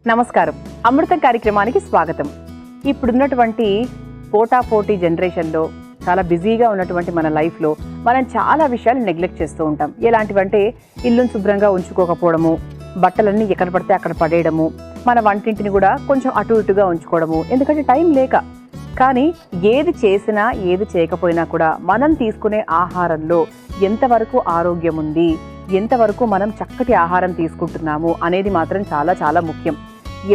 నమస్కారం. అమృతం కార్యక్రమానికి స్వాగతం. ఇప్పుడున్నటువంటి పోటాపోటీ జనరేషన్లో చాలా బిజీగా ఉన్నటువంటి మన లైఫ్లో మనం చాలా విషయాలు నెగ్లెక్ట్ చేస్తూ ఉంటాం. ఎలాంటివంటే ఇల్లును శుభ్రంగా ఉంచుకోకపోవడము, బట్టలన్నీ ఎక్కడ పడితే అక్కడ పడేయడము, మన వంటింటిని కూడా కొంచెం అటు ఇటుగా ఉంచుకోవడము, ఎందుకంటే టైం లేక. కానీ ఏది చేసినా ఏది చేయకపోయినా కూడా మనం తీసుకునే ఆహారంలో ఎంతవరకు ఆరోగ్యం ఉంది, ఎంతవరకు మనం చక్కటి ఆహారం తీసుకుంటున్నాము అనేది మాత్రం చాలా చాలా ముఖ్యం.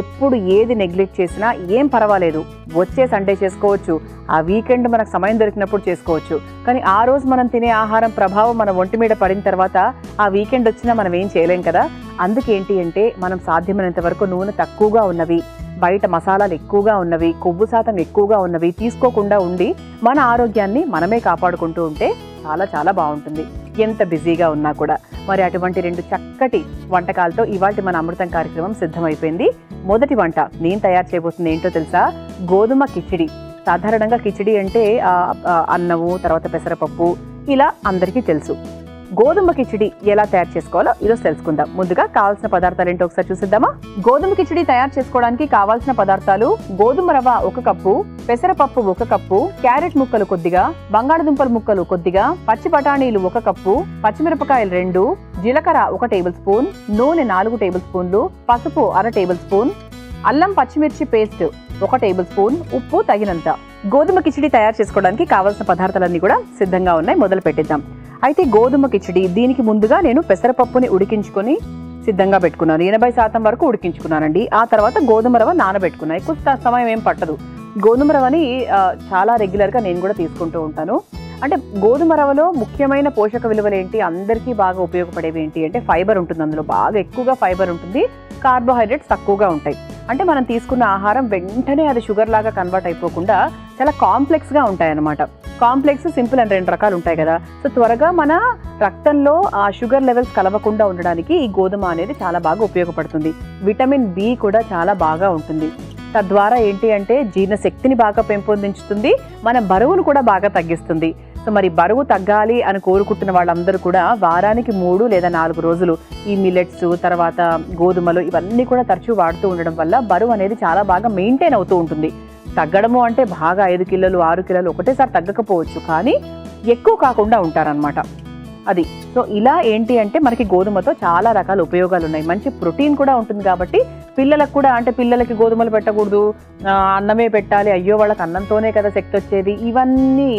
ఎప్పుడు ఏది నెగ్లెక్ట్ చేసినా ఏం పర్వాలేదు, వచ్చే సండే చేసుకోవచ్చు, ఆ వీకెండ్ మనకు సమయం దొరికినప్పుడు చేసుకోవచ్చు. కానీ ఆ రోజు మనం తినే ఆహారం ప్రభావం మన ఒంటి మీద పడిన తర్వాత ఆ వీకెండ్ వచ్చినా మనం ఏం చేయలేం కదా. అందుకేంటి అంటే మనం సాధ్యమైనంత వరకు నూనె తక్కువగా ఉన్నవి, బయట మసాలాలు ఎక్కువగా ఉన్నవి, కొవ్వు శాతం ఎక్కువగా ఉన్నవి తీసుకోకుండా ఉండి మన ఆరోగ్యాన్ని మనమే కాపాడుకుంటూ ఉంటే చాలా చాలా బాగుంటుంది, ఎంత బిజీగా ఉన్నా కూడా. మరి అటువంటి 2 చక్కటి వంటకాలతో ఇవాళ మన అమృతం కార్యక్రమం సిద్ధమైపోయింది. మొదటి వంట నేను తయారు చేయబోతుంది ఏంటో తెలుసా? గోధుమ కిచిడి. సాధారణంగా కిచిడి అంటే అన్నము, తర్వాత పెసరపప్పు, ఇలా అందరికీ తెలుసు. గోధుమ కిచిడి ఎలా తయారు చేసుకోవాలో ఈరోజు తెలుసుకుందాం. ముందుగా కావాల్సిన పదార్థాలు ఏంటో ఒకసారి చూసిద్దామా? గోధుమ కిచిడి తయారు చేసుకోవడానికి కావాల్సిన పదార్థాలు: గోధుమ రవ్వ 1 కప్పు, పెసరపప్పు 1 కప్పు, క్యారెట్ ముక్కలు కొద్దిగా, బంగాళదుంపల ముక్కలు కొద్దిగా, పచ్చి బఠానీలు 1 కప్పు, పచ్చిమిరపకాయలు 2, జీలకర్ర 1 టేబుల్ స్పూన్, నూనె 4 టేబుల్ స్పూన్లు, పసుపు 1/2 టేబుల్ స్పూన్, అల్లం పచ్చిమిర్చి పేస్ట్ 1 టేబుల్ స్పూన్, ఉప్పు తగినంత. గోధుమ కిచిడి తయారు చేసుకోవడానికి కావాల్సిన పదార్థాలన్నీ కూడా సిద్ధంగా ఉన్నాయి. మొదలు పెట్టిద్దాం. అయితే గోధుమ కిచిడి, దీనికి ముందుగా నేను పెసరపప్పుని ఉడికించుకొని సిద్ధంగా పెట్టుకున్నాను. 80% వరకు ఉడికించుకున్నానండి. ఆ తర్వాత గోధుమ రవ్వ నానబెట్టుకున్నాను. ఎక్కువ సమయం ఏం పట్టదు. గోధుమ రవ్వని చాలా రెగ్యులర్గా నేను కూడా తీసుకుంటూ ఉంటాను. అంటే గోధుమ రవ్వలో ముఖ్యమైన పోషక విలువలు ఏంటి, అందరికీ బాగా ఉపయోగపడేవి ఏంటి అంటే ఫైబర్ ఉంటుంది. అందులో బాగా ఎక్కువగా ఫైబర్ ఉంటుంది, కార్బోహైడ్రేట్స్ తక్కువగా ఉంటాయి. అంటే మనం తీసుకున్న ఆహారం వెంటనే అది షుగర్ లాగా కన్వర్ట్ అయిపోకుండా చాలా కాంప్లెక్స్గా ఉంటాయన్నమాట. కాంప్లెక్స్, సింపుల్ అని 2 రకాలు ఉంటాయి కదా. సో త్వరగా మన రక్తంలో ఆ షుగర్ లెవెల్స్ కలవకుండా ఉండడానికి ఈ గోధుమ అనేది చాలా బాగా ఉపయోగపడుతుంది. విటమిన్ బి కూడా చాలా బాగా ఉంటుంది. తద్వారా ఏంటి అంటే జీర్ణశక్తిని బాగా పెంపొందించుతుంది, మన బరువును కూడా బాగా తగ్గిస్తుంది. సో మరి బరువు తగ్గాలి అని కోరుకుంటున్న వాళ్ళందరూ కూడా వారానికి 3 లేదా 4 రోజులు ఈ మిల్లెట్స్, తర్వాత గోధుమలు ఇవన్నీ కూడా తరచూ వాడుతూ ఉండడం వల్ల బరువు అనేది చాలా బాగా మెయింటైన్ అవుతూ ఉంటుంది. తగ్గడము అంటే బాగా 5 కిలోలు 6 కిలోలు ఒకటేసారి తగ్గకపోవచ్చు, కానీ ఎక్కువ కాకుండా ఉంటారనమాట అది. సో ఇలా ఏంటి అంటే మనకి గోధుమతో చాలా రకాల ఉపయోగాలు ఉన్నాయి. మంచి ప్రోటీన్ కూడా ఉంటుంది కాబట్టి పిల్లలకు కూడా, అంటే పిల్లలకి గోధుమలు పెట్టకూడదు, అన్నమే పెట్టాలి, అయ్యో వాళ్ళకి అన్నంతోనే కదా శక్తి వచ్చేది, ఇవన్నీ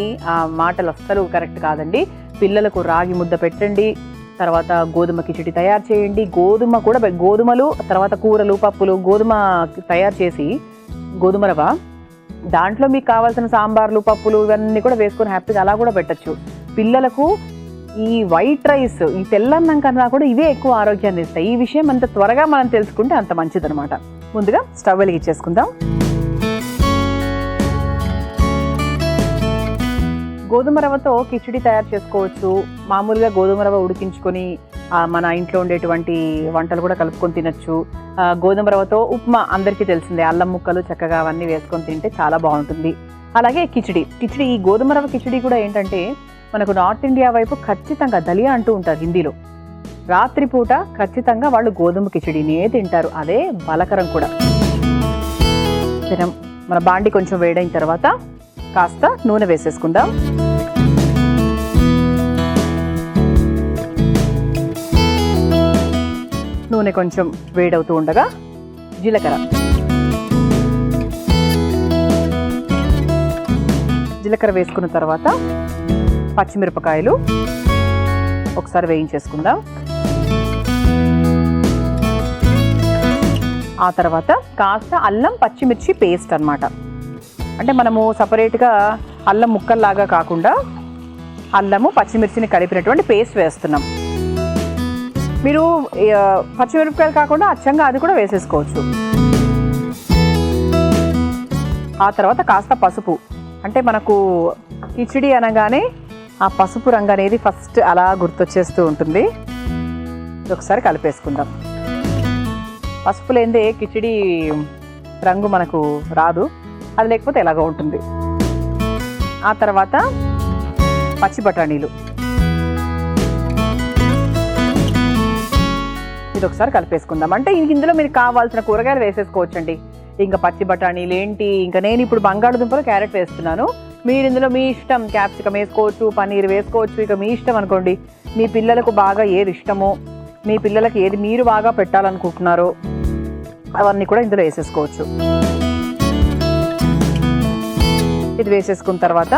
మాటలు అస్సలు కరెక్ట్ కాదండి. పిల్లలకు రాగి ముద్ద పెట్టండి, తర్వాత గోధుమ కిచిడి తయారు చేయండి. గోధుమలు తర్వాత కూరలు, పప్పులు, గోధుమ తయారు చేసి గోధుమ రవ్వ, దాంట్లో మీకు కావాల్సిన సాంబార్లు, పప్పులు ఇవన్నీ కూడా వేసుకొని హ్యాపీగా అలా కూడా పెట్టచ్చు. పిల్లలకు ఈ వైట్ రైస్, ఈ తెల్లన్నం కన్నా కూడా ఇవే ఎక్కువ ఆరోగ్యాన్ని ఇస్తాయి. ఈ విషయం అంత త్వరగా మనం తెలుసుకుంటే అంత మంచిదనమాట. ముందుగా స్టవ్ వెలిగించేసుకుందాం. గోధుమ రవ్వతో కిచిడి తయారు చేసుకోవచ్చు. మామూలుగా గోధుమ రవ్వ ఉడికించుకొని మన ఇంట్లో ఉండేటువంటి వంటలు కూడా కలుపుకొని తినచ్చు. గోధుమ రవ్వతో ఉప్మా అందరికీ తెలిసిందే, అల్లం ముక్కలు చక్కగా అవన్నీ వేసుకొని తింటే చాలా బాగుంటుంది. అలాగే కిచిడి, ఈ గోధుమ రవ్వ కిచిడి కూడా ఏంటంటే మనకు నార్త్ ఇండియా వైపు ఖచ్చితంగా దలియా అంటూ ఉంటారు హిందీలో. రాత్రిపూట ఖచ్చితంగా వాళ్ళు గోధుమ కిచిడినే తింటారు, అదే బలకరం కూడా. మన బాండి కొంచెం వేడైన తర్వాత కాస్త నూనె వేసేసుకుందాం. నూనె కొంచెం వేడవుతూ ఉండగా జీలకర్ర వేసుకున్న తర్వాత పచ్చిమిరపకాయలు ఒకసారి వేయించేసుకుందాం. ఆ తర్వాత కాస్త అల్లం పచ్చిమిర్చి పేస్ట్ అన్నమాట. అంటే మనము సపరేట్గా అల్లం ముక్కల్లాగా కాకుండా అల్లము పచ్చిమిర్చిని కలిపినటువంటి పేస్ట్ వేస్తున్నాం. మీరు పచ్చిమిరపకాయలు కాకుండా అచ్చంగా అది కూడా వేసేసుకోవచ్చు. ఆ తర్వాత కాస్త పసుపు, అంటే మనకు కిచిడి అనగానే ఆ పసుపు రంగు అనేది ఫస్ట్ అలా గుర్తొచ్చేస్తూ ఉంటుంది. ఒకసారి కలిపేసుకుందాం. పసుపు లేనిదే కిచిడి రంగు మనకు రాదు, అది లేకపోతే ఎలాగో ఉంటుంది. ఆ తర్వాత పచ్చి బఠానీలు, ఇది ఒకసారి కలిపేసుకుందాం. అంటే ఇందులో మీరు కావాల్సిన కూరగాయలు వేసేసుకోవచ్చండి. ఇంకా పచ్చి బఠానీలు ఏంటి, ఇంకా నేను ఇప్పుడు బంగాళదుంపలు క్యారెట్ వేస్తున్నాను. మీరు ఇందులో మీ ఇష్టం, క్యాప్సికమ్ వేసుకోవచ్చు, పన్నీర్ వేసుకోవచ్చు, ఇక మీ ఇష్టం అనుకోండి. మీ పిల్లలకు బాగా ఏది ఇష్టమో, మీ పిల్లలకి ఏది మీరు బాగా పెట్టాలనుకుంటున్నారో అవన్నీ కూడా ఇందులో వేసేసుకోవచ్చు. ఇది వేసేసుకున్న తర్వాత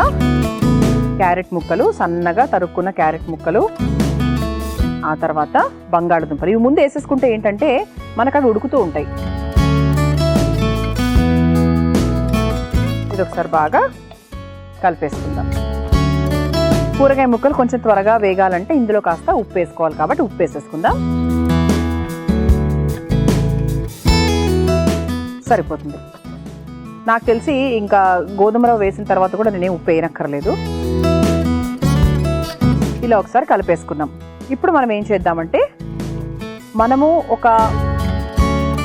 క్యారెట్ ముక్కలు, సన్నగా తరుక్కున్న క్యారెట్ ముక్కలు, ఆ తర్వాత బంగాళదుంపలు ఇవి ముందు వేసేసుకుంటే ఏంటంటే మనకు అవి ఉడుకుతూ ఉంటాయి. ఇది ఒకసారి బాగా కలిపేసుకుందాం. కూరగాయ ముక్కలు కొంచెం త్వరగా వేగాలంటే ఇందులో కాస్త ఉప్పు వేసుకోవాలి కాబట్టి ఉప్పు వేసేసుకుందాం. సరిపోతుంది. నాకు తెలిసి ఇంకా గోధుమ రవ్వ వేసిన తర్వాత కూడా నేనే ఉప్పు వేయనక్కర్లేదు. ఇలా ఒకసారి కలిపేసుకున్నాం. ఇప్పుడు మనం ఏం చేద్దామంటే మనము ఒక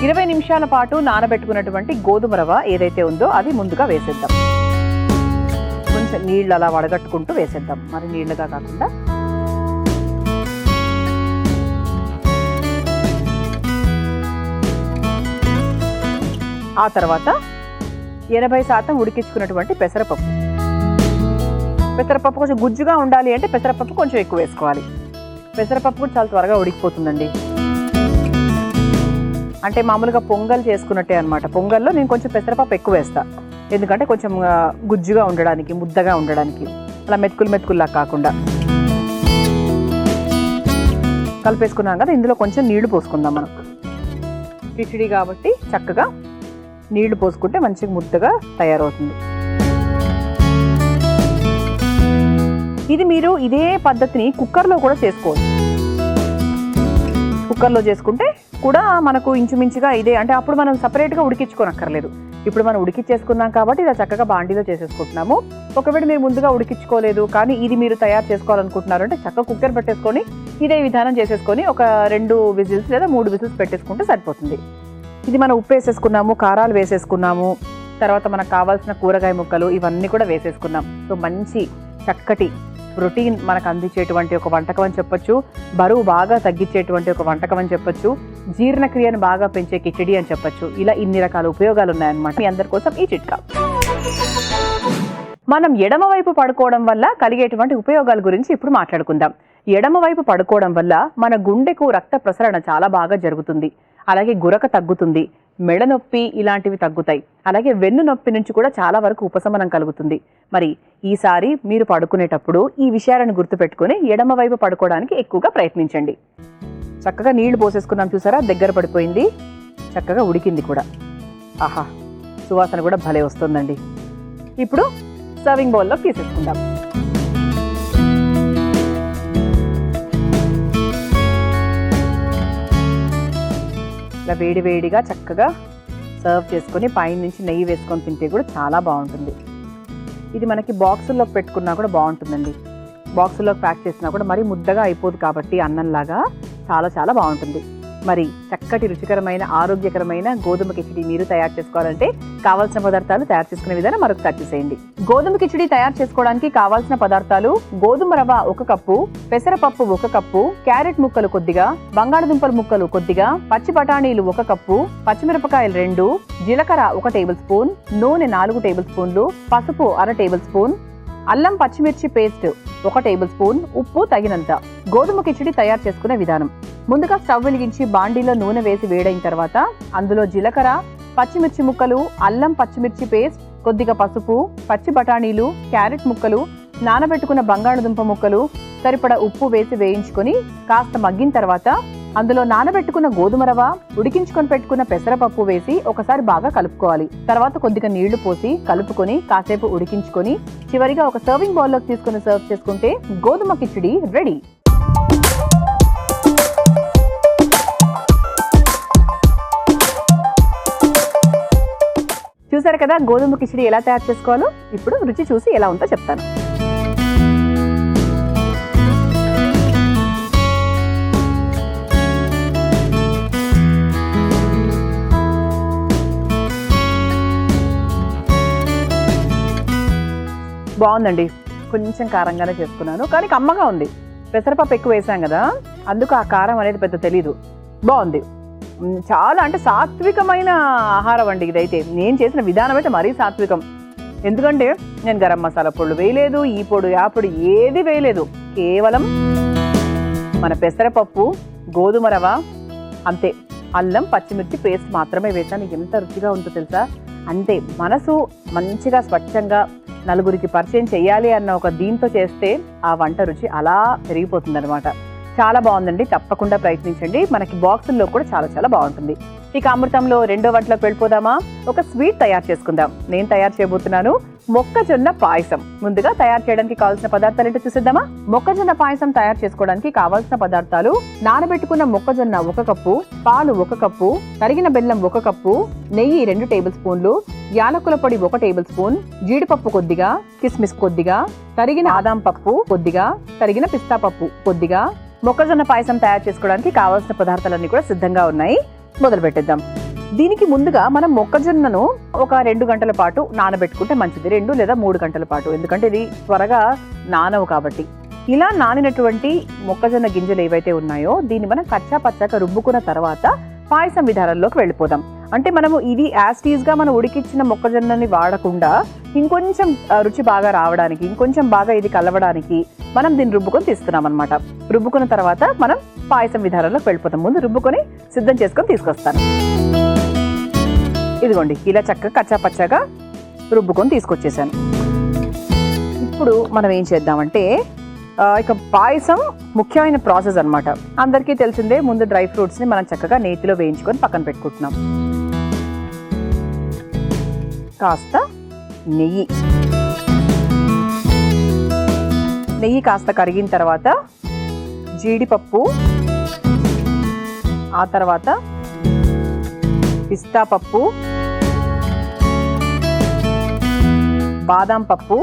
20 నిమిషాల పాటు నానబెట్టుకున్నటువంటి గోధుమ రవ్వ ఏదైతే ఉందో అది ముందుగా వేసేద్దాం. కొంచెం నీళ్ళు అలా వడగట్టుకుంటూ వేసేద్దాం, మరి నీళ్ళుగా కాకుండా. ఆ తర్వాత 80% ఉడికించుకున్నటువంటి పెసరపప్పు. పెసరపప్పు కొంచెం గుజ్జుగా ఉండాలి అంటే పెసరపప్పు కొంచెం ఎక్కువ వేసుకోవాలి. పెసరపప్పు కూడా చాలా త్వరగా ఉడికిపోతుందండి. అంటే మామూలుగా పొంగల్ చేసుకున్నట్టే అనమాట. పొంగల్లో నేను కొంచెం పెసరపప్పు ఎక్కువ వేస్తాను, ఎందుకంటే కొంచెం గుజ్జుగా ఉండడానికి, ముద్దగా ఉండడానికి, అలా మెతుకుల్లా కాకుండా. కలిపేసుకున్నాం కదా, ఇందులో కొంచెం నీళ్లు పోసుకుందాం. మనం కిచిడి కాబట్టి చక్కగా నీళ్లు పోసుకుంటే మంచిగా ముద్దగా తయారవుతుంది. ఇది మీరు ఇదే పద్ధతిని కుక్కర్లో కూడా చేసుకోవచ్చు. కుక్కర్లో చేసుకుంటే కూడా మనకు ఇంచుమించుగా ఇదే, అంటే అప్పుడు మనం సపరేట్గా ఉడికించుకోనక్కర్లేదు. ఇప్పుడు మనం ఉడికిచ్చేసుకున్నాం కాబట్టి ఇలా చక్కగా బాండీలో చేసేసుకుంటున్నాము. ఒకవేళ మీరు ముందుగా ఉడికించుకోలేదు కానీ ఇది మీరు తయారు చేసుకోవాలనుకుంటున్నారు అంటే చక్కగా కుక్కర్ పెట్టేసుకొని ఇదే విధానం చేసేసుకొని ఒక 2 విజిల్స్ లేదా 3 విజిల్స్ పెట్టేసుకుంటే సరిపోతుంది. ఇది మనం ఉప్పు వేసేసుకున్నాము, కారాలు వేసేసుకున్నాము, తర్వాత మనకు కావాల్సిన కూరగాయ ముక్కలు ఇవన్నీ కూడా వేసేసుకున్నాం. సో మంచి చక్కటి ప్రోటీన్ మనకు అందించేటువంటి ఒక వంటకం అని చెప్పొచ్చు, బరువు బాగా తగ్గించేటువంటి ఒక వంటకం అని చెప్పొచ్చు, జీర్ణక్రియను బాగా పెంచే కిచిడి అని చెప్పొచ్చు. ఇలా ఇన్ని రకాల ఉపయోగాలు ఉన్నాయన్నమాట. మీ అందరి కోసం ఈ చిట్కా. మనం ఎడమవైపు పడుకోవడం వల్ల కలిగేటువంటి ఉపయోగాల గురించి ఇప్పుడు మాట్లాడుకుందాం. ఎడమవైపు పడుకోవడం వల్ల మన గుండెకు రక్త ప్రసరణ చాలా బాగా జరుగుతుంది. అలాగే గురక తగ్గుతుంది, మెడ నొప్పి ఇలాంటివి తగ్గుతాయి. అలాగే వెన్ను నొప్పి నుంచి కూడా చాలా వరకు ఉపశమనం కలుగుతుంది. మరి ఈసారి మీరు పడుకునేటప్పుడు ఈ విషయాలను గుర్తుపెట్టుకుని ఎడమ వైపు పడుకోవడానికి ఎక్కువగా ప్రయత్నించండి. చక్కగా నీళ్లు పోసేసుకున్నాం, చూసారా దగ్గర పడిపోయింది, చక్కగా ఉడికింది కూడా. ఆహా, సువాసన కూడా భలే వస్తుందండి. ఇప్పుడు సర్వింగ్ బౌల్లో తీసేసుకుందాం. ఇలా వేడివేడిగా చక్కగా సర్వ్ చేసుకొని పైన నుంచి నెయ్యి వేసుకొని తింటే కూడా చాలా బాగుంటుంది. ఇది మనకి బాక్సుల్లోకి పెట్టుకున్నా కూడా బాగుంటుందండి. బాక్సుల్లోకి ప్యాక్ చేసినా కూడా మరీ ముద్దగా అయిపోదు కాబట్టి అన్నంలాగా చాలా చాలా బాగుంటుంది. మరి చక్కటి రుచికరమైన ఆరోగ్యకరమైన గోధుమ కిచిడి మీరు తయారు చేసుకోవాలంటే కావాల్సిన పదార్థాలు తయారు చేసుకునే విధానం మరొకసారి చూసేయండి. గోధుమ కిచిడి తయారు చేసుకోవడానికి కావాల్సిన పదార్థాలు: గోధుమ రవ్వ 1 కప్పు, పెసరపప్పు 1 కప్పు, క్యారెట్ ముక్కలు కొద్దిగా, బంగాళదుంపల ముక్కలు కొద్దిగా, పచ్చి బఠానీలు 1 కప్పు, పచ్చిమిరపకాయలు 2, జీలకర్ర 1 టేబుల్ స్పూన్, నూనె 4 టేబుల్ స్పూన్లు, పసుపు 1/2 టేబుల్ స్పూన్, అల్లం పచ్చిమిర్చి పేస్ట్ 1 టేబుల్ స్పూన్, ఉప్పు తగినంత. గోధుమ కిచిడి తయారు చేసుకునే విధానం: ముందుగా స్టవ్ వెలిగించి బాండీలో నూనె వేసి వేడైన తర్వాత అందులో జీలకర్ర, పచ్చిమిర్చి ముక్కలు, అల్లం పచ్చిమిర్చి పేస్ట్, కొద్దిగా పసుపు, పచ్చి బఠానీలు, క్యారెట్ ముక్కలు, నానబెట్టుకున్న బంగాళదుంప ముక్కలు, సరిపడా ఉప్పు వేసి వేయించుకొని కాస్త మగ్గిన తర్వాత అందులో నానబెట్టుకున్న గోధుమ రవ్వ, ఉడికించుకొని పెట్టుకున్న పెసరపప్పు వేసి ఒకసారి బాగా కలుపుకోవాలి. తర్వాత కొద్దిగా నీళ్లు పోసి కలుపుకొని కాసేపు ఉడికించుకొని చివరిగా ఒక సర్వింగ్ బౌల్లోకి తీసుకుని సర్వ్ చేసుకుంటే గోధుమ కిచిడి రెడీ. చూసారు కదా గోధుమ కిచిడి ఎలా తయారు చేసుకోవాలో. ఇప్పుడు రుచి చూసి ఎలా ఉందో చెప్తాను. బాగుందండి, కొంచెం కారంగానే చేసుకున్నాను కానీ కమ్మగా ఉంది. పెసరపప్పు ఎక్కువ వేసాం కదా, అందుకు ఆ కారం అనేది పెద్ద తెలీదు. బాగుంది. చాలా అంటే సాత్వికమైన ఆహారం అండి ఇదైతే. నేను చేసిన విధానం అయితే మరీ సాత్వికం. ఎందుకంటే నేను గరం మసాలా పొడులు వేయలేదు, ఈ పొడు ఆ పొడి ఏది వేయలేదు. కేవలం మన పెసరపప్పు, గోధుమ రవ, అంతే, అల్లం, పచ్చిమిర్చి పేస్ట్ మాత్రమే వేసాను. ఎంత రుచిగా ఉందో తెలుసా. అంతే, మనసు మంచిగా స్వచ్ఛంగా నలుగురికి పరిచయం చేయాలి అన్న ఒక దీంతో చేస్తే ఆ వంట రుచి అలా పెరిగిపోతుంది అనమాట. చాలా బాగుందండి, తప్పకుండా ప్రయత్నించండి. మనకి బాక్సుల్లో కూడా చాలా చాలా బాగుంటుంది. ఇక అమృతంలో రెండో వంటలోకి వెళ్ళిపోదామా? ఒక స్వీట్ తయారు చేసుకుందాం. నేను తయారు చేయబోతున్నాను మొక్కజొన్న పాయసం. ముందుగా తయారు చేయడానికి కావాల్సిన పదార్థాలు ఏంటో చూసేద్దామా? మొక్కజొన్న పాయసం తయారు చేసుకోవడానికి కావాల్సిన పదార్థాలు: నానబెట్టుకున్న మొక్కజొన్న 1 కప్పు, పాలు 1 కప్పు, తరిగిన బెల్లం 1 కప్పు, నెయ్యి 2 టేబుల్ స్పూన్లు, యాలకుల పొడి 1 టేబుల్ స్పూన్, జీడిపప్పు కొద్దిగా, కిస్మిస్ కొద్దిగా, తరిగిన బాదాం పప్పు కొద్దిగా, తరిగిన పిస్తా పప్పు కొద్దిగా. మొక్కజొన్న పాయసం తయారు చేసుకోవడానికి కావాల్సిన పదార్థాలన్నీ కూడా సిద్ధంగా ఉన్నాయి. మొదలు పెట్టేద్దాం. దీనికి ముందుగా మనం మొక్కజొన్నను ఒక 2 గంటల పాటు నానబెట్టుకుంటే మంచిది. 2 లేదా 3 గంటల పాటు, ఎందుకంటే ఇది త్వరగా నానవు కాబట్టి. ఇలా నానినటువంటి మొక్కజొన్న గింజలు ఏవైతే ఉన్నాయో దీన్ని మనం కచ్చా పచ్చాక రుబ్బుకున్న తర్వాత పాయసం విధానంలోకి వెళ్ళిపోదాం. అంటే మనము ఇది యాస్టీస్ గా మనం ఉడికిచ్చిన మొక్కజొన్నని వాడకుండా ఇంకొంచెం రుచి బాగా రావడానికి, ఇంకొంచెం బాగా ఇది కలవడానికి మనం దీన్ని రుబ్బుకొని తీస్తున్నాం అనమాట. రుబ్బుకున్న తర్వాత మనం పాయసం విధానంలోకి వెళ్ళిపోతాం. ముందు రుబ్బుకొని సిద్ధం చేసుకొని తీసుకొస్తాను. ఇదిగోండి, ఇలా చక్కగా కచ్చా పచ్చాగా రుబ్బుకొని తీసుకొచ్చేసాను. ఇప్పుడు మనం ఏం చేద్దామంటే, ఇక పాయసం ముఖ్యమైన ప్రాసెస్ అనమాట. అందరికీ తెలిసిందే, ముందు డ్రై ఫ్రూట్స్ ని మనం చక్కగా నేతిలో వేయించుకొని పక్కన పెట్టుకుంటున్నాం. కాస్త నెయ్యి కాస్త కరిగిన తర్వాత జీడిపప్పు, ఆ తర్వాత పిస్తా పప్పు, బాదాం పప్పు.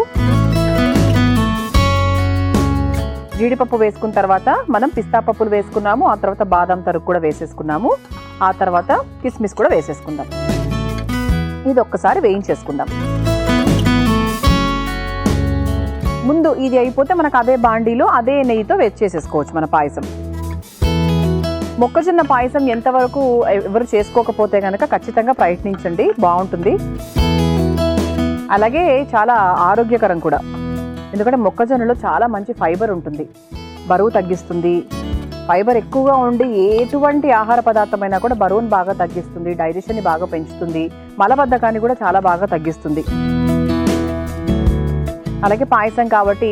జీడిపప్పు వేసుకున్న తర్వాత మనం పిస్తా పప్పులు వేసుకున్నాము, ఆ తర్వాత బాదాం తరుగు కూడా వేసేసుకున్నాము, ఆ తర్వాత కిస్మిస్ కూడా వేసేసుకుందాం. ఇది ఒక్కసారి వేయించేసుకుందాం. ముందు ఇది అయిపోతే మనకు అదే బాండీలో అదే నెయ్యితో వేసేసుకోవచ్చు మన పాయసం. మొక్కజొన్న పాయసం ఎంతవరకు ఎవరు చేసుకోకపోతే కనుక ఖచ్చితంగా ప్రయత్నించండి, బాగుంటుంది. అలాగే చాలా ఆరోగ్యకరం కూడా, ఎందుకంటే మొక్కజొన్నలో చాలా మంచి ఫైబర్ ఉంటుంది, బరువు తగ్గిస్తుంది. ఫైబర్ ఎక్కువగా ఉండి ఎటువంటి ఆహార పదార్థమైనా కూడా బరువును బాగా తగ్గిస్తుంది, డైజెషన్ని బాగా పెంచుతుంది, మలబద్ధకాన్ని కూడా చాలా బాగా తగ్గిస్తుంది. అలాగే పాయసం కాబట్టి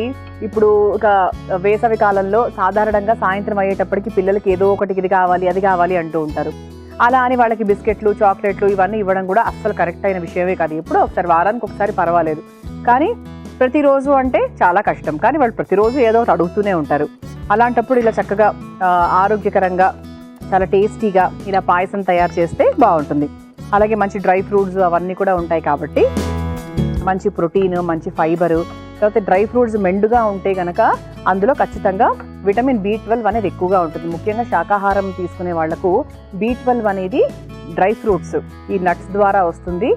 ఇప్పుడు ఇక వేసవి కాలంలో సాధారణంగా సాయంత్రం అయ్యేటప్పటికి పిల్లలకి ఏదో ఒకటి ఇది కావాలి అది కావాలి అంటూ ఉంటారు. అలా అని వాళ్ళకి బిస్కెట్లు, చాక్లెట్లు ఇవన్నీ ఇవ్వడం కూడా అస్సలు కరెక్ట్ అయిన విషయమే కాదు. ఎప్పుడో ఒకసారి, వారానికి ఒకసారి పర్వాలేదు, కానీ ప్రతిరోజు అంటే చాలా కష్టం. కానీ వాళ్ళు ప్రతిరోజు ఏదో ఒకటి అడుగుతూనే ఉంటారు. అలాంటప్పుడు ఇలా చక్కగా ఆరోగ్యకరంగా చాలా టేస్టీగా ఇలా పాయసం తయారు చేస్తే బాగుంటుంది. అలాగే మంచి డ్రై ఫ్రూట్స్ అవన్నీ కూడా ఉంటాయి కాబట్టి మంచి ప్రోటీన్, మంచి ఫైబరు, తర్వాత డ్రై ఫ్రూట్స్ మెండుగా ఉంటే కనుక అందులో ఖచ్చితంగా విటమిన్ B12 అనేది ఎక్కువగా ఉంటుంది. ముఖ్యంగా శాకాహారం తీసుకునే వాళ్లకు B12 అనేది డ్రై ఫ్రూట్స్, ఈ నట్స్ ద్వారా వస్తుంది.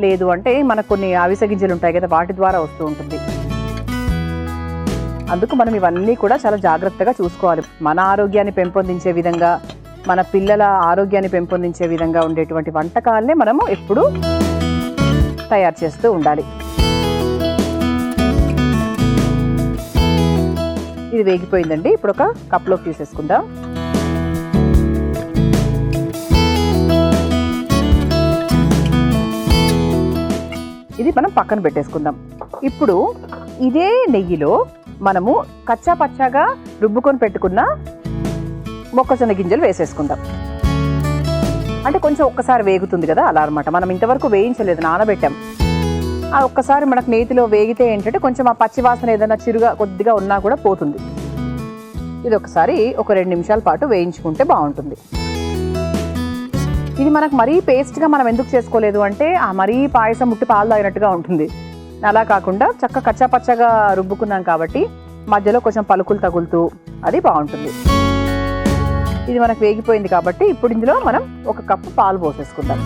లేదు అంటే మనకు కొన్ని అవిసె గింజలు ఉంటాయి కదా, వాటి ద్వారా వస్తూ ఉంటుంది. అందుకు మనం ఇవన్నీ కూడా చాలా జాగ్రత్తగా చూసుకోవాలి. మన ఆరోగ్యాన్ని పెంపొందించే విధంగా, మన పిల్లల ఆరోగ్యాన్ని పెంపొందించే విధంగా ఉండేటువంటి వంటకాలనే మనము ఎప్పుడూ తయారు చేస్తూ ఉండాలి. ఇది వేగిపోయిందండి. ఇప్పుడు ఒక కప్లోకి తీసేసుకుందాం. ఇది మనం పక్కన పెట్టేసుకుందాం. ఇప్పుడు ఇదే నెయ్యిలో మనము కచ్చా పచ్చాగా రుబ్బుకొని పెట్టుకున్న మొక్కజొన్న గింజలు వేసేసుకుందాం. అంటే కొంచెం ఒక్కసారి వేగుతుంది కదా, అలా అనమాట. మనం ఇంతవరకు వేయించలేదు, నానబెట్టాం. ఆ ఒక్కసారి మనకు నేతిలో వేగితే ఏంటంటే కొంచెం ఆ పచ్చి వాసన ఏదైనా చిరుగా కొద్దిగా ఉన్నా కూడా పోతుంది. ఇది ఒకసారి ఒక 2 నిమిషాల పాటు వేయించుకుంటే బాగుంటుంది. ఇది మనకు మరీ పేస్ట్గా మనం ఎందుకు చేసుకోలేదు అంటే మరీ పాయసం ముట్టి పాలు తాగినట్టుగా ఉంటుంది. అలా కాకుండా చక్కగా కచ్చా పచ్చగా రుబ్బుకున్నాం కాబట్టి మధ్యలో కొంచెం పలుకులు తగులుతూ అది బాగుంటుంది. ఇది మనకు వేగిపోయింది కాబట్టి ఇప్పుడు ఇందులో మనం 1 కప్పు పాలు పోసేసుకుందాం.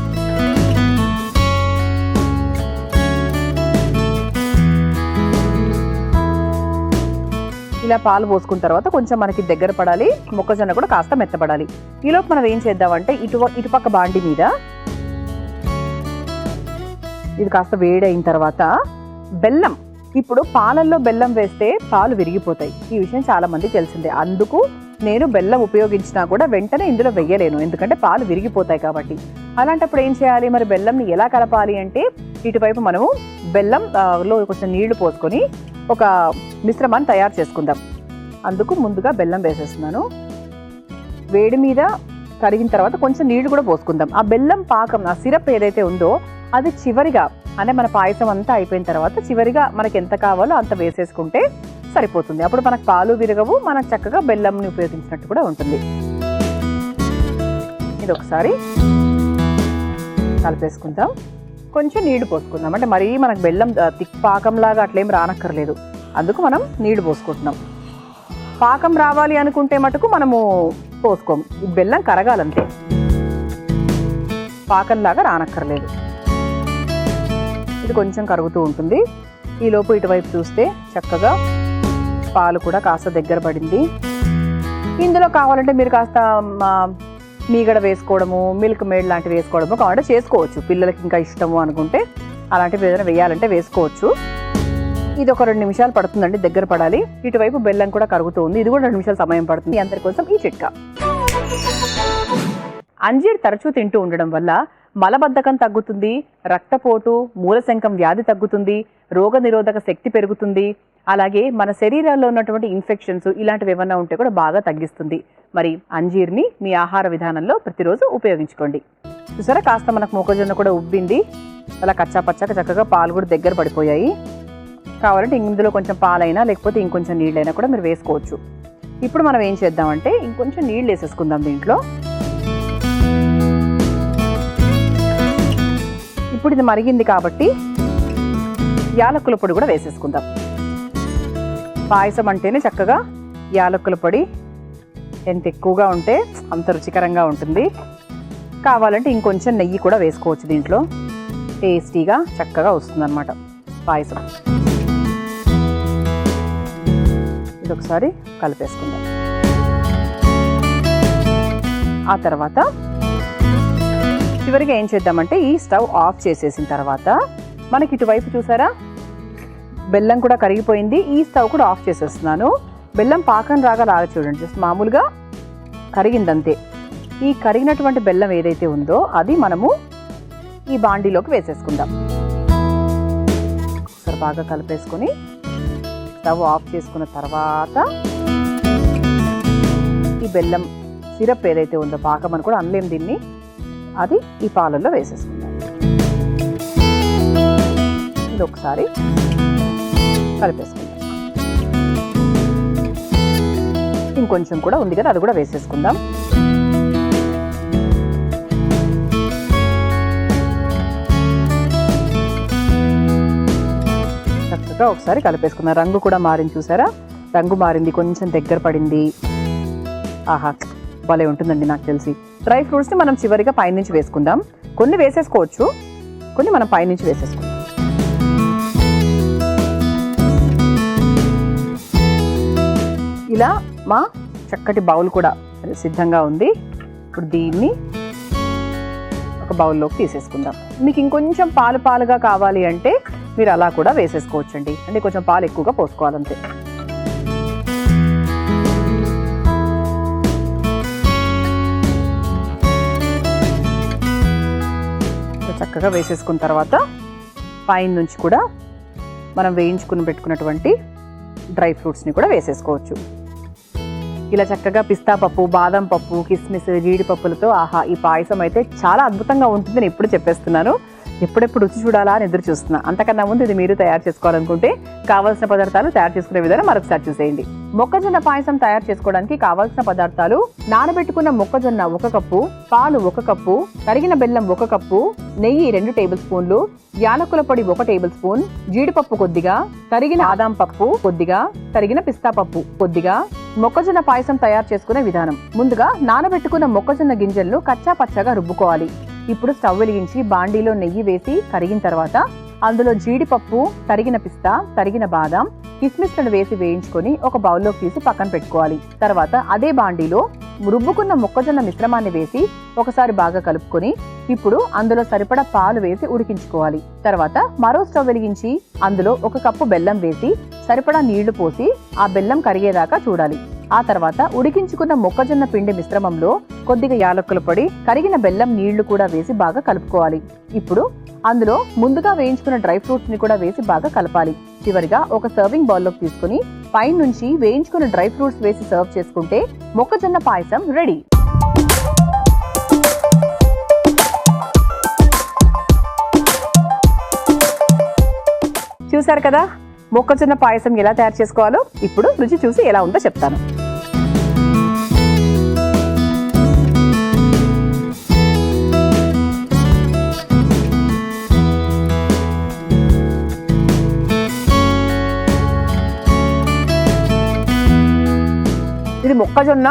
ఇలా పాలు పోసుకున్న తర్వాత కొంచెం మనకి దగ్గర పడాలి, మొక్కజొన్న కూడా కాస్త మెత్తపడాలి. ఈలోపు మనం ఏం చేద్దామంటే ఇటుపక్క బాండి మీద ఇది కాస్త వేడి అయిన తర్వాత బెల్లం, ఇప్పుడు పాలల్లో బెల్లం వేస్తే పాలు విరిగిపోతాయి. ఈ విషయం చాలా మంది తెలిసిందే. అందుకు నేను బెల్లం ఉపయోగించినా కూడా వెంటనే ఇందులో వెయ్యలేను, ఎందుకంటే పాలు విరిగిపోతాయి కాబట్టి. అలాంటప్పుడు ఏం చేయాలి, మరి బెల్లంని ఎలా కలపాలి అంటే ఇటువైపు మనము బెల్లంలో కొంచెం నీళ్లు పోసుకొని ఒక మిశ్రమాన్ని తయారు చేసుకుందాం. అందుకు ముందుగా బెల్లం వేసేస్తున్నాను. వేడి మీద కరిగిన తర్వాత కొంచెం నీళ్లు కూడా పోసుకుందాం. ఆ బెల్లం పాకం, ఆ సిరప్ ఏదైతే ఉందో అది చివరిగా, అంటే మన పాయసం అంతా అయిపోయిన తర్వాత చివరిగా మనకి ఎంత కావాలో అంత వేసేసుకుంటే సరిపోతుంది. అప్పుడు మనకు పాలు విరగవు, మనకు చక్కగా బెల్లంని ఉపయోగించినట్టు కూడా ఉంటుంది. ఇది ఒకసారి కలిపేసుకుందాం. కొంచెం నీళ్లు పోసుకుందాం, అంటే మరీ మనకు బెల్లం పాకంలాగా అట్లేం రానక్కర్లేదు. అందుకు మనం నీళ్లు పోసుకుంటున్నాం. పాకం రావాలి అనుకుంటే మటుకు మనము పోసుకోం, ఈ బెల్లం కరగాలంతే, పాకంలాగా రానక్కర్లేదు. ఇది కొంచెం కరుగుతూ ఉంటుంది. ఈలోపు ఇటువైపు చూస్తే చక్కగా పాలు కూడా కాస్త దగ్గర పడింది. ఇందులో కావాలంటే మీరు కాస్త మీగడ వేసుకోవడము, మిల్క్ మేడ్ లాంటివి వేసుకోవడము కావాలంటే చేసుకోవచ్చు. పిల్లలకి ఇంకా ఇష్టము అనుకుంటే అలాంటివి ఏదైనా వేయాలంటే వేసుకోవచ్చు. ఇది ఒక 2 నిమిషాలు పడుతుందండి, దగ్గర పడాలి. ఇటువైపు బెల్లం కూడా కరుగుతూ ఉంది, ఇది కూడా 2 నిమిషాలు సమయం పడుతుంది. అందరి కోసం ఈ చిట్కా. అంజీర్ తరచూ తింటూ ఉండడం వల్ల మలబద్ధకం తగ్గుతుంది, రక్తపోటు, మూలశంకం వ్యాధి తగ్గుతుంది, రోగనిరోధక శక్తి పెరుగుతుంది. అలాగే మన శరీరాల్లో ఉన్నటువంటి ఇన్ఫెక్షన్స్ ఇలాంటివి ఏమన్నా ఉంటే కూడా బాగా తగ్గిస్తుంది. మరి అంజీర్ని మీ ఆహార విధానంలో ప్రతిరోజు ఉపయోగించుకోండి. చూసారా, కాస్త మనకు మొక్కజొన్న కూడా ఉబ్బింది, అలా కచ్చా పచ్చగా చక్కగా పాలు కూడా దగ్గర పడిపోయాయి. కావాలంటే ఇందులో కొంచెం పాలైనా లేకపోతే ఇంకొంచెం నీళ్ళైనా కూడా మీరు వేసుకోవచ్చు. ఇప్పుడు మనం ఏం చేద్దామంటే ఇంకొంచెం నీళ్ళు వేసేసుకుందాం దీంట్లో. ఇప్పుడు ఇది మరిగింది కాబట్టి యాలక్కుల పొడి కూడా వేసేసుకుందాం. పాయసం అంటేనే చక్కగా యాలక్కుల పొడి ఎంత ఎక్కువగా ఉంటే అంత రుచికరంగా ఉంటుంది. కావాలంటే ఇంకొంచెం నెయ్యి కూడా వేసుకోవచ్చు, దీంట్లో టేస్టీగా చక్కగా వస్తుందన్నమాట పాయసం. ఇది ఒకసారి కలిపేసుకుందాం. ఆ తర్వాత చివరిగా ఏం చేద్దామంటే ఈ స్టవ్ ఆఫ్ చేసేసిన తర్వాత మనకి ఇటువైపు చూసారా బెల్లం కూడా కరిగిపోయింది. ఈ స్టవ్ కూడా ఆఫ్ చేసేస్తున్నాను. బెల్లం పాకం రాగా చూడండి, జస్ట్ మామూలుగా కరిగిందంతే. ఈ కరిగినటువంటి బెల్లం ఏదైతే ఉందో అది మనము ఈ బాండీలోకి వేసేసుకుందాం. ఒకసారి బాగా కలిపేసుకొని స్టవ్ ఆఫ్ చేసుకున్న తర్వాత ఈ బెల్లం సిరప్ ఏదైతే ఉందో పాకం అని కూడా అనలేం దీన్ని, అది ఈ పాలల్లో వేసేసుకుందాం. ఇది ఒకసారి కలిపేసుకుందాం. ఇంకొంచెం కూడా ఉంది కదా, అది కూడా వేసేసుకుందాం. చక్కగా ఒకసారి కలిపేసుకుందాం. రంగు కూడా మారింది చూసారా, రంగు మారింది, కొంచెం దగ్గర పడింది. ఆహా, భలే ఉంటుందండి నాకు తెలిసి. డ్రై ఫ్రూట్స్ని మనం చివరిగా పైనుంచి వేసుకుందాం. కొన్ని వేసేసుకోవచ్చు, కొన్ని మనం పైనుంచి వేసేసుకుందాం. ఇలా మా చక్కటి బౌల్ కూడా సిద్ధంగా ఉంది. ఇప్పుడు దీన్ని ఒక బౌల్లోకి తీసేసుకుందాం. మీకు ఇంకొంచెం పాలుగా కావాలి అంటే మీరు అలా కూడా వేసేసుకోవచ్చండి, అంటే కొంచెం పాలు ఎక్కువగా పోసుకోవాలంతే. చక్కగా వేసేసుకున్న తర్వాత పైన నుంచి కూడా మనం వేయించుకుని పెట్టుకున్నటువంటి డ్రై ఫ్రూట్స్ని కూడా వేసేసుకోవచ్చు. ఇలా చక్కగా పిస్తా పప్పు, బాదం పప్పు, కిస్మిస్, జీడిపప్పులతో ఆహా, ఈ పాయసం అయితే చాలా అద్భుతంగా ఉంటుంది. నేను ఇప్పుడు చెప్పేస్తున్నాను, ఎప్పుడెప్పుడు రుచి చూడాలా అని ఎదురు చూస్తున్నా. అంతకన్నా ముందు ఇది మీరు తయారు చేసుకోవాలనుకుంటే కావాల్సిన పదార్థాలు తయారు చేసుకునే విధానం మరొకసారి చూసేయండి. మొక్కజొన్న పాయసం తయారు చేసుకోవడానికి కావాల్సిన పదార్థాలు: నానబెట్టుకున్న మొక్కజొన్న 1 కప్పు, పాలు 1 కప్పు, తరిగిన బెల్లం 1 కప్పు, నెయ్యి 2 టేబుల్ స్పూన్లు, యాలకుల పొడి 1 టేబుల్ స్పూన్, జీడిపప్పు కొద్దిగా, తరిగిన బాదం పప్పు కొద్దిగా, తరిగిన పిస్తా పప్పు కొద్దిగా. మొక్కజొన్న పాయసం తయారు చేసుకునే విధానం: ముందుగా నానబెట్టుకున్న మొక్కజొన్న గింజలను కచ్చా పచ్చగా రుబ్బుకోవాలి. ఇప్పుడు స్టవ్ వెలిగించి బాండీలో నెయ్యి వేసి కరిగిన తర్వాత అందులో జీడిపప్పు, తరిగిన పిస్తా, తరిగిన బాదాం, కిస్మిస్లను వేసి వేయించుకొని ఒక బౌల్లోకి తీసి పక్కన పెట్టుకోవాలి. తర్వాత అదే బాండీలో రుబ్బుకున్న మొక్కజొన్న మిశ్రమాన్ని వేసి ఒకసారి బాగా కలుపుకొని ఇప్పుడు అందులో సరిపడా పాలు వేసి ఉడికించుకోవాలి. తర్వాత మరో స్టవ్ వెలిగించి అందులో 1 కప్పు బెల్లం వేసి సరిపడా నీళ్లు పోసి ఆ బెల్లం కరిగేదాకా చూడాలి. ఆ తర్వాత ఉడికించుకున్న మొక్కజొన్న పిండి మిశ్రమంలో కొద్దిగా యాలక్కుల పొడి, కరిగిన బెల్లం నీళ్లు కూడా వేసి బాగా కలుపుకోవాలి. ఇప్పుడు అందులో ముందుగా వేయించుకున్న డ్రై ఫ్రూట్స్ ని కూడా వేసి బాగా కలపాలి. చివరిగా ఒక సర్వింగ్ బౌల్లోకి తీసుకుని పైన నుంచి వేయించుకున్న డ్రై ఫ్రూట్స్ వేసి సర్వ్ చేసుకుంటే మొక్కజొన్న పాయసం రెడీ. చూసారు కదా మొక్కజొన్న పాయసం ఎలా తయారు చేసుకోవాలో. ఇప్పుడు రుచి చూసి ఎలా ఉందో చెప్తాను. ఇది మొక్కజొన్న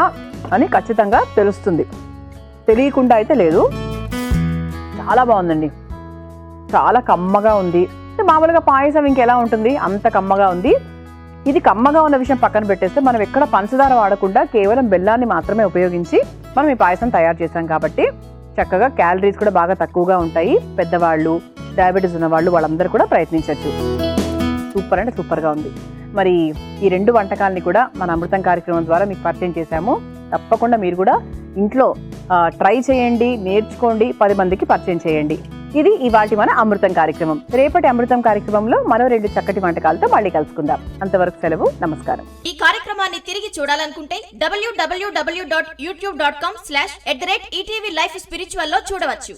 అని ఖచ్చితంగా తెలుస్తుంది, తెలియకుండా అయితే లేదు. చాలా బాగుందండి, చాలా కమ్మగా ఉంది. మామూలుగా పాయసం ఇంకెలా ఉంటుంది, అంత కమ్మగా ఉంది. ఇది కమ్మగా ఉన్న విషయం పక్కన పెట్టేస్తే మనం ఎక్కడ పంచదార వాడకుండా కేవలం బెల్లాన్ని మాత్రమే ఉపయోగించి మనం ఈ పాయసం తయారు చేసాం కాబట్టి చక్కగా క్యాలరీస్ కూడా బాగా తక్కువగా ఉంటాయి. పెద్దవాళ్ళు, డయాబెటీస్ ఉన్న వాళ్ళు వాళ్ళందరూ కూడా ప్రయత్నించవచ్చు. సూపర్ అంటే సూపర్గా ఉంది. మరి ఈ 2 వంటకాలని కూడా మన అమృతం కార్యక్రమం ద్వారా మీకు పరిచయం చేశాము. తప్పకుండా మీరు కూడా ఇంట్లో ట్రై చేయండి, నేర్చుకోండి, 10 మందికి పరిచయం చేయండి. ఇది ఇవాటి మన అమృతం కార్యక్రమం. రేపటి అమృతం కార్యక్రమంలో మరో 2 చక్కటి వంటకాలతో మళ్ళీ కలుసుకుందాం. అంతవరకు సెలవు, నమస్కారం. ఈ కార్యక్రమాన్ని తిరిగి చూడాలనుకుంటే www.youtube.com/ETV Life Spiritual లో చూడవచ్చు.